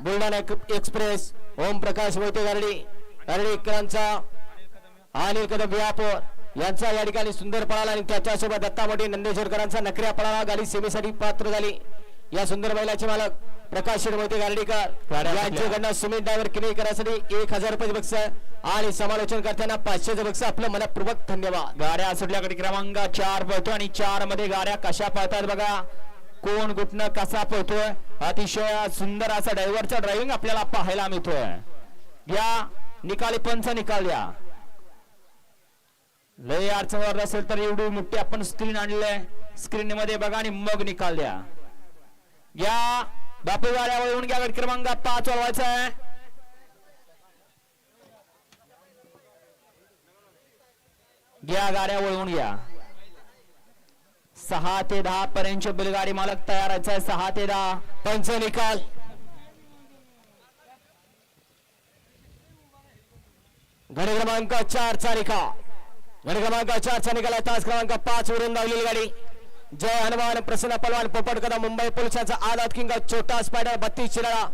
Buldhana express Om Prakash Mohite गारडीकरांचा Anil Kadam बिहापूर यांचा या ठिकाणी सुंदर पळाला आणि त्याच्यासोबत दत्ता मोठी नंदेश्वरकरांचा नखऱ्या पळाला. गाडी सेमीसाठी पात्र झाली. या सुंदर बैलाचे मालक प्रकाश मोहिते गारडीकर यांच्याकडनं सुमित ड्रायव्हर किनीकरांसाठी 1000 रुपये बक्षीस आणि समालोचन करताना 500 बक्षीस. आपलं मनपूर्वक धन्यवाद. गाड्या सुटल्या गडी क्रमांक 4 पळतो आणि 4 मध्ये गाड्या कशा पळतात बघा. कोण कुठनं कसा पळतोय. अतिशय सुंदर असा ड्रायव्हरचा ड्रायव्हिंग आपल्याला पाहायला मिळतोय. या निकाली पंच निकाल द्या. लय अडचणवर असेल तर एवढी मोठी आपण स्क्रीन आणलंय. स्क्रीन मध्ये बघा आणि मग निकाल द्या. या बापू गाड्या वळवून घ्या. गट क्रमांक 5 वळवायचा आहे. घ्या गाड्या वळवून घ्या. 6 ते 10 पर्यंत बैलगाडी मालक तयार आहे. 6 ते 10 पंच निकाल. गट क्रमांक 4 चा निकाल. गट क्रमांक 4 चा निकाल. तास क्रमांक 5 वरून धावलेली गाडी जय हनुमान प्रसन्न पलवान पोपट कदम मुंबई पोलिसांचा आझाद किंग छोटा स्पायडर 32 शिराळा